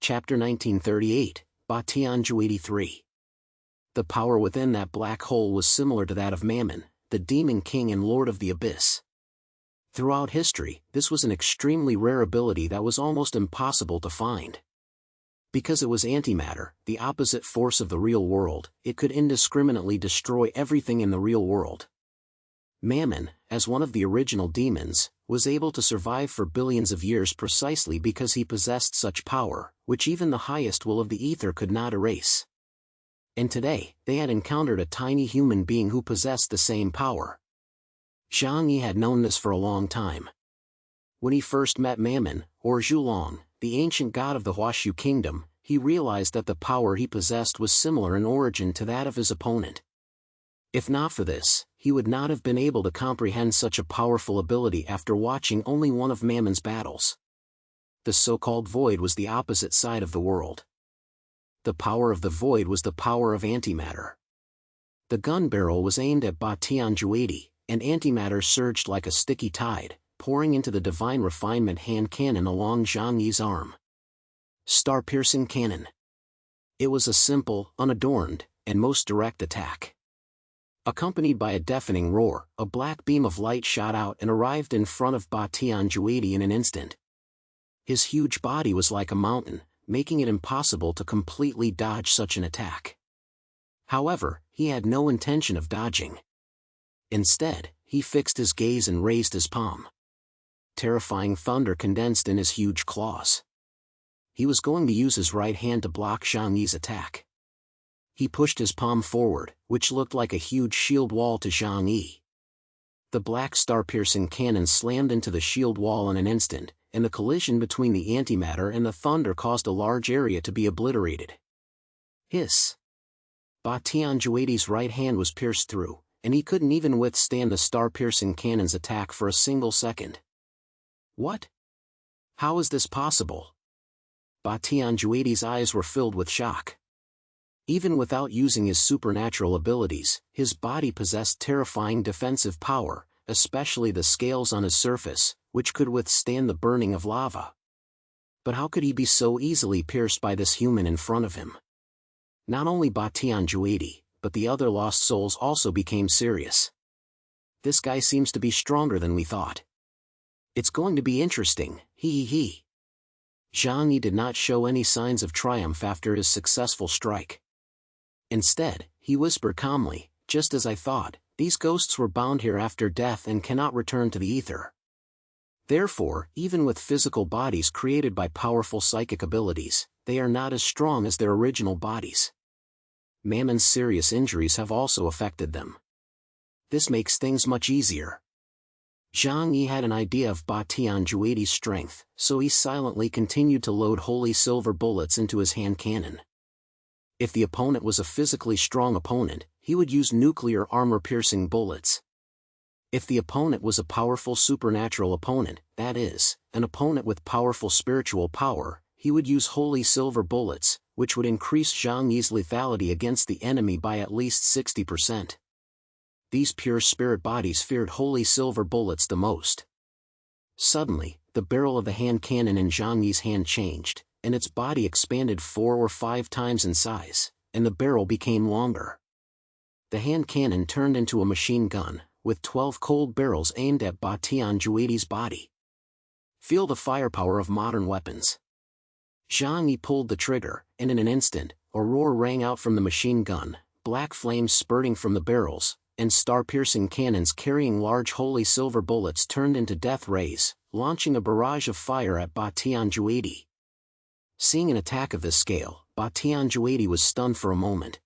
Chapter 1938, Batianju 83. The power within that black hole was similar to that of Mammon, the demon king and lord of the abyss. Throughout history, this was an extremely rare ability that was almost impossible to find. Because it was antimatter, the opposite force of the real world, it could indiscriminately destroy everything in the real world. Mammon, as one of the original demons, was able to survive for billions of years precisely because he possessed such power, which even the highest will of the ether could not erase. And today, they had encountered a tiny human being who possessed the same power. Zhang Yi had known this for a long time. When he first met Mammon, or Zhulong, the ancient god of the Huashu kingdom, he realized that the power he possessed was similar in origin to that of his opponent. If not for this, he would not have been able to comprehend such a powerful ability after watching only one of Mammon's battles. The so-called void was the opposite side of the world. The power of the void was the power of antimatter. The gun barrel was aimed at Batianju 80, and antimatter surged like a sticky tide, pouring into the divine refinement hand cannon along Zhang Yi's arm. Star-piercing cannon. It was a simple, unadorned, and most direct attack. Accompanied by a deafening roar, a black beam of light shot out and arrived in front of Batianju 80 in an instant. His huge body was like a mountain, making it impossible to completely dodge such an attack. However, he had no intention of dodging. Instead, he fixed his gaze and raised his palm. Terrifying thunder condensed in his huge claws. He was going to use his right hand to block Zhang Yi's attack. He pushed his palm forward, which looked like a huge shield wall to Zhang Yi. The black star-piercing cannon slammed into the shield wall in an instant, and the collision between the antimatter and the thunder caused a large area to be obliterated. Hiss! Batianju 80's right hand was pierced through, and he couldn't even withstand the star-piercing cannon's attack for a single second. What? How is this possible? Batianju 80's eyes were filled with shock. Even without using his supernatural abilities, his body possessed terrifying defensive power, especially the scales on his surface, which could withstand the burning of lava. But how could he be so easily pierced by this human in front of him? Not only Batianju 80, but the other lost souls also became serious. This guy seems to be stronger than we thought. It's going to be interesting, he. Zhang Yi did not show any signs of triumph after his successful strike. Instead, he whispered calmly, "Just as I thought, these ghosts were bound here after death and cannot return to the ether. Therefore, even with physical bodies created by powerful psychic abilities, they are not as strong as their original bodies. Mammon's serious injuries have also affected them. This makes things much easier." Zhang Yi had an idea of Batianju 80's strength, so he silently continued to load holy silver bullets into his hand cannon. If the opponent was a physically strong opponent, he would use nuclear armor-piercing bullets. If the opponent was a powerful supernatural opponent, that is, an opponent with powerful spiritual power, he would use holy silver bullets, which would increase Zhang Yi's lethality against the enemy by at least 60%. These pure spirit bodies feared holy silver bullets the most. Suddenly, the barrel of the hand cannon in Zhang Yi's hand changed, and its body expanded 4 or 5 times in size, and the barrel became longer. The hand cannon turned into a machine gun, with 12 cold barrels aimed at Batianju 80's body. Feel the firepower of modern weapons. Zhang Yi pulled the trigger, and in an instant, a roar rang out from the machine gun, black flames spurting from the barrels, and star-piercing cannons carrying large holy silver bullets turned into death rays, launching a barrage of fire at Batianju 80. Seeing an attack of this scale, Batianju 80 was stunned for a moment.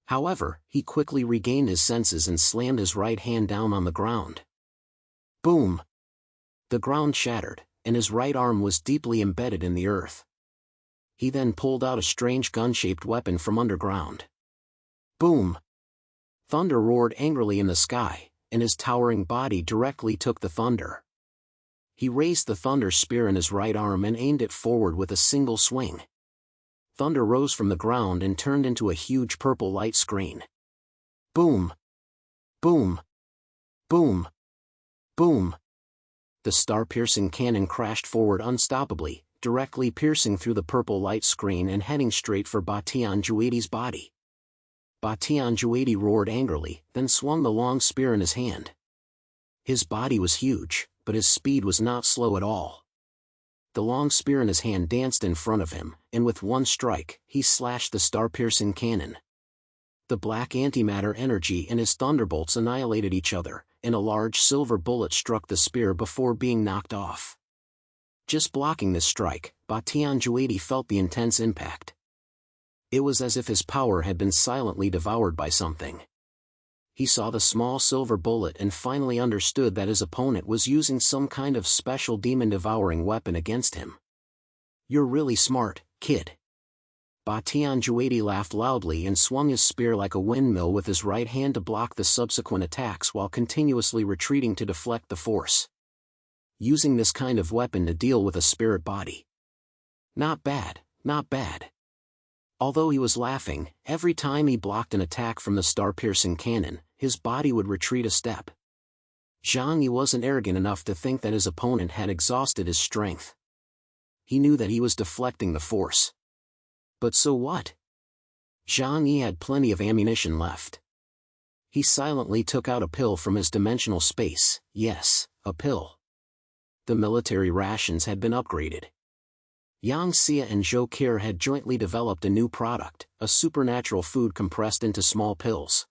However, he quickly regained his senses and slammed his right hand down on the ground. Boom! The ground shattered, and his right arm was deeply embedded in the earth. He then pulled out a strange gun-shaped weapon from underground. Boom! Thunder roared angrily in the sky, and his towering body directly took the thunder. He raised the thunder spear in his right arm and aimed it forward with a single swing. Thunder rose from the ground and turned into a huge purple light screen. Boom! Boom! Boom! Boom! The star-piercing cannon crashed forward unstoppably, directly piercing through the purple light screen and heading straight for Batian Juadi's body. Batian Juadi roared angrily, then swung the long spear in his hand. His body was huge, but his speed was not slow at all. The long spear in his hand danced in front of him, and with one strike, he slashed the star-piercing cannon. The black antimatter energy and his thunderbolts annihilated each other, and a large silver bullet struck the spear before being knocked off. Just blocking this strike, Batian Juadi felt the intense impact. It was as if his power had been silently devoured by something. He saw the small silver bullet and finally understood that his opponent was using some kind of special demon-devouring weapon against him. "You're really smart, kid." Batian Juadi laughed loudly and swung his spear like a windmill with his right hand to block the subsequent attacks while continuously retreating to deflect the force. Using this kind of weapon to deal with a spirit body. Not bad, not bad. Although he was laughing, every time he blocked an attack from the star-piercing cannon, his body would retreat a step. Zhang Yi wasn't arrogant enough to think that his opponent had exhausted his strength. He knew that he was deflecting the force. But so what? Zhang Yi had plenty of ammunition left. He silently took out a pill from his dimensional space. Yes, a pill. The military rations had been upgraded. Yang Xia and Zhou Qir had jointly developed a new product, a supernatural food compressed into small pills.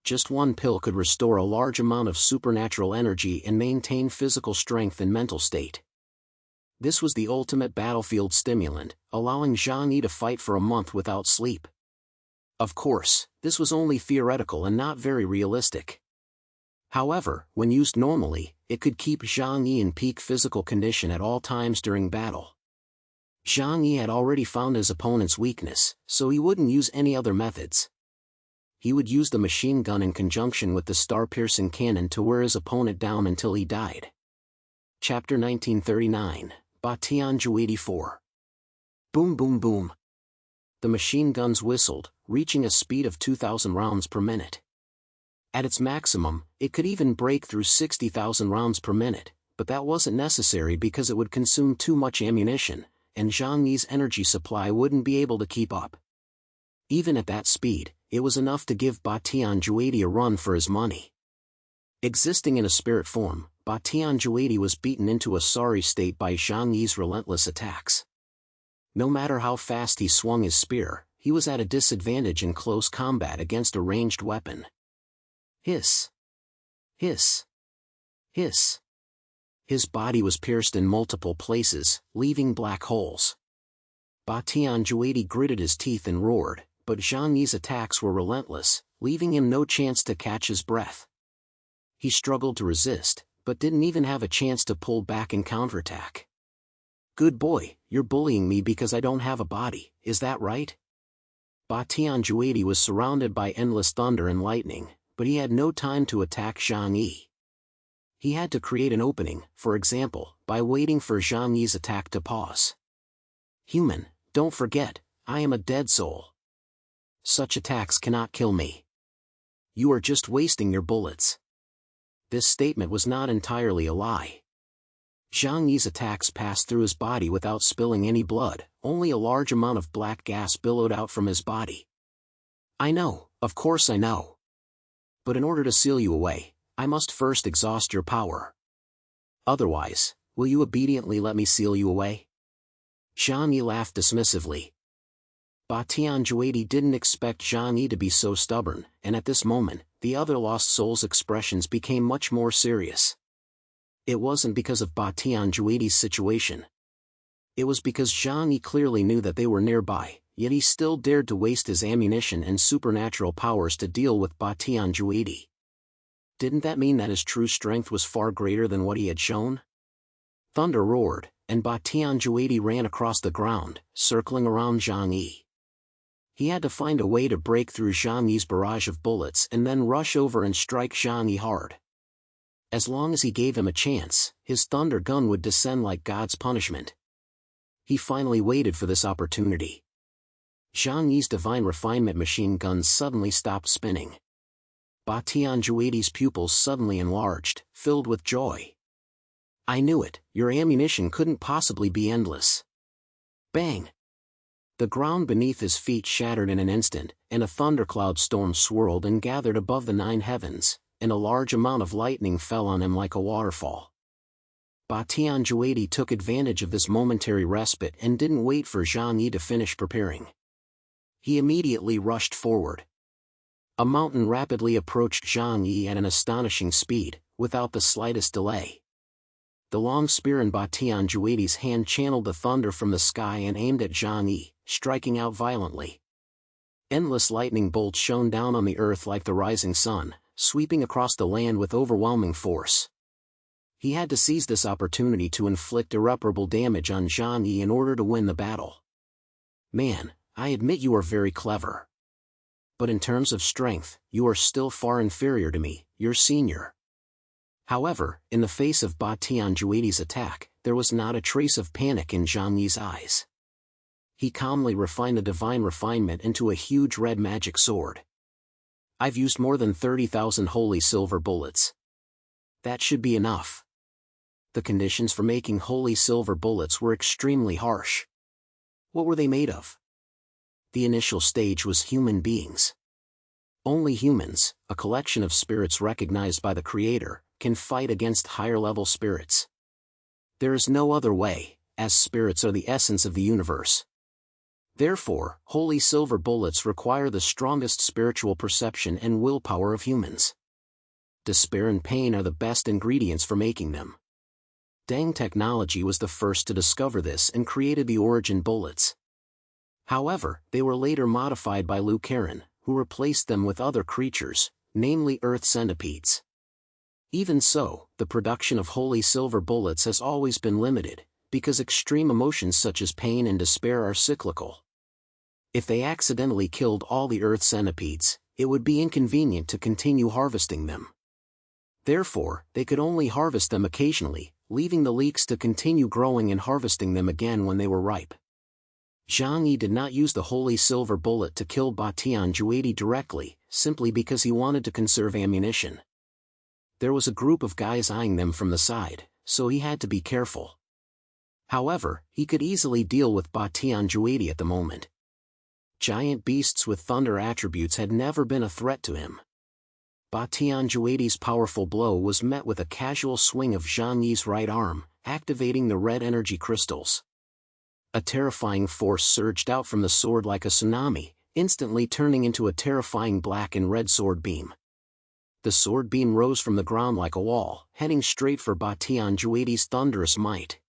Just one pill could restore a large amount of supernatural energy and maintain physical strength and mental state. This was the ultimate battlefield stimulant, allowing Zhang Yi to fight for a month without sleep. Of course, this was only theoretical and not very realistic. However, when used normally, it could keep Zhang Yi in peak physical condition at all times during battle. Zhang Yi had already found his opponent's weakness, so he wouldn't use any other methods. He would use the machine gun in conjunction with the star-piercing cannon to wear his opponent down until he died. Chapter 1939, Batian Juadi 4. Boom boom boom. The machine guns whistled, reaching a speed of 2,000 rounds per minute. At its maximum, it could even break through 60,000 rounds per minute, but that wasn't necessary because it would consume too much ammunition, and Zhang Yi's energy supply wouldn't be able to keep up. Even at that speed, it was enough to give Batian Juadi a run for his money. Existing in a spirit form, Batian Juadi was beaten into a sorry state by Zhang Yi's relentless attacks. No matter how fast he swung his spear, he was at a disadvantage in close combat against a ranged weapon. Hiss! Hiss! Hiss! His body was pierced in multiple places, leaving black holes. Batian Juadi gritted his teeth and roared, but Zhang Yi's attacks were relentless, leaving him no chance to catch his breath. He struggled to resist, but didn't even have a chance to pull back and counterattack. "Good boy, you're bullying me because I don't have a body, is that right?" Batian Juadi was surrounded by endless thunder and lightning, but he had no time to attack Zhang Yi. He had to create an opening, for example, by waiting for Zhang Yi's attack to pause. "Human, don't forget, I am a dead soul. Such attacks cannot kill me. You are just wasting your bullets." This statement was not entirely a lie. Zhang Yi's attacks passed through his body without spilling any blood, only a large amount of black gas billowed out from his body. "I know, of course I know. But in order to seal you away, I must first exhaust your power. Otherwise, will you obediently let me seal you away?" Zhang Yi laughed dismissively. Batian Juadi didn't expect Zhang Yi to be so stubborn, and at this moment, the other lost soul's expressions became much more serious. It wasn't because of Batian Juadi's situation. It was because Zhang Yi clearly knew that they were nearby, yet he still dared to waste his ammunition and supernatural powers to deal with Batian Juadi. Didn't that mean that his true strength was far greater than what he had shown? Thunder roared, and Batian Juadi ran across the ground, circling around Zhang Yi. He had to find a way to break through Zhang Yi's barrage of bullets and then rush over and strike Zhang Yi hard. As long as he gave him a chance, his thunder gun would descend like God's punishment. He finally waited for this opportunity. Zhang Yi's divine refinement machine guns suddenly stopped spinning. Batian Juadi's pupils suddenly enlarged, filled with joy. I knew it, your ammunition couldn't possibly be endless. Bang! The ground beneath his feet shattered in an instant, and a thundercloud storm swirled and gathered above the 9 heavens, and a large amount of lightning fell on him like a waterfall. Batian Juedi took advantage of this momentary respite and didn't wait for Zhang Yi to finish preparing. He immediately rushed forward. A mountain rapidly approached Zhang Yi at an astonishing speed, without the slightest delay. The long spear in Batian Juedi's hand channeled the thunder from the sky and aimed at Zhang Yi, striking out violently. Endless lightning bolts shone down on the earth like the rising sun, sweeping across the land with overwhelming force. He had to seize this opportunity to inflict irreparable damage on Zhang Yi in order to win the battle. Man, I admit you are very clever. But in terms of strength, you are still far inferior to me, your senior. However, in the face of Batian Juedi's attack, there was not a trace of panic in Zhang Yi's eyes. He calmly refined the divine refinement into a huge red magic sword. I've used more than 30,000 holy silver bullets. That should be enough. The conditions for making holy silver bullets were extremely harsh. What were they made of? The initial stage was human beings. Only humans, a collection of spirits recognized by the Creator, can fight against higher-level spirits. There is no other way, as spirits are the essence of the universe. Therefore, holy silver bullets require the strongest spiritual perception and willpower of humans. Despair and pain are the best ingredients for making them. Deng Technology was the first to discover this and created the origin bullets. However, they were later modified by Liu Karen, who replaced them with other creatures, namely earth centipedes. Even so, the production of holy silver bullets has always been limited, because extreme emotions such as pain and despair are cyclical. If they accidentally killed all the earth centipedes, it would be inconvenient to continue harvesting them. Therefore, they could only harvest them occasionally, leaving the leeks to continue growing and harvesting them again when they were ripe. Zhang Yi did not use the holy silver bullet to kill Batian Juedi directly, simply because he wanted to conserve ammunition. There was a group of guys eyeing them from the side, so he had to be careful. However, he could easily deal with Batian Juedi at the moment. Giant beasts with thunder attributes had never been a threat to him. Batian Juedi's powerful blow was met with a casual swing of Zhang Yi's right arm, activating the red energy crystals. A terrifying force surged out from the sword like a tsunami, instantly turning into a terrifying black and red sword beam. The sword beam rose from the ground like a wall, heading straight for Batian Juedi's thunderous might.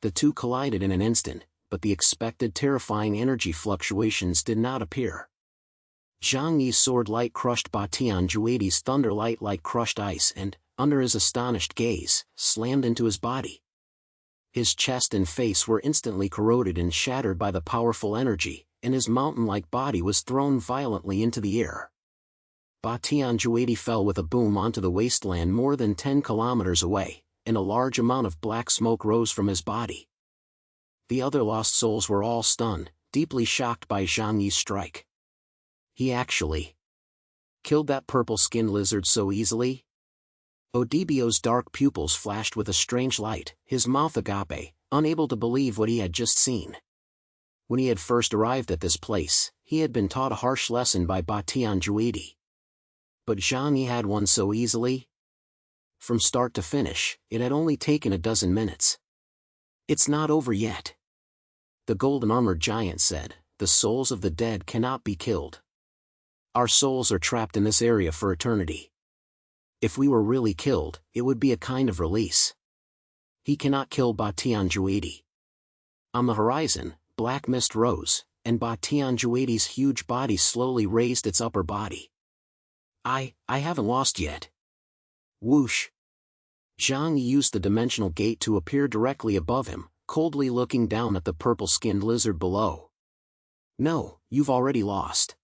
The two collided in an instant, but the expected terrifying energy fluctuations did not appear. Zhang Yi's sword light crushed Batian Juedi's thunder light like crushed ice and, under his astonished gaze, slammed into his body. His chest and face were instantly corroded and shattered by the powerful energy, and his mountain-like body was thrown violently into the air. Batian Juedi fell with a boom onto the wasteland more than 10 kilometers away, and a large amount of black smoke rose from his body. The other lost souls were all stunned, deeply shocked by Zhang Yi's strike. He actually killed that purple-skinned lizard so easily? Odibio's dark pupils flashed with a strange light, his mouth agape, unable to believe what he had just seen. When he had first arrived at this place, he had been taught a harsh lesson by Batian Juedi. But Zhang Yi had won so easily? From start to finish, it had only taken a dozen minutes. It's not over yet. The golden-armored giant said, the souls of the dead cannot be killed. Our souls are trapped in this area for eternity. If we were really killed, it would be a kind of release. He cannot kill Batian Juedi. On the horizon, black mist rose, and Batian Juedi's huge body slowly raised its upper body. I haven't lost yet. Whoosh! Zhang Yi used the dimensional gate to appear directly above him, coldly looking down at the purple-skinned lizard below. No, you've already lost.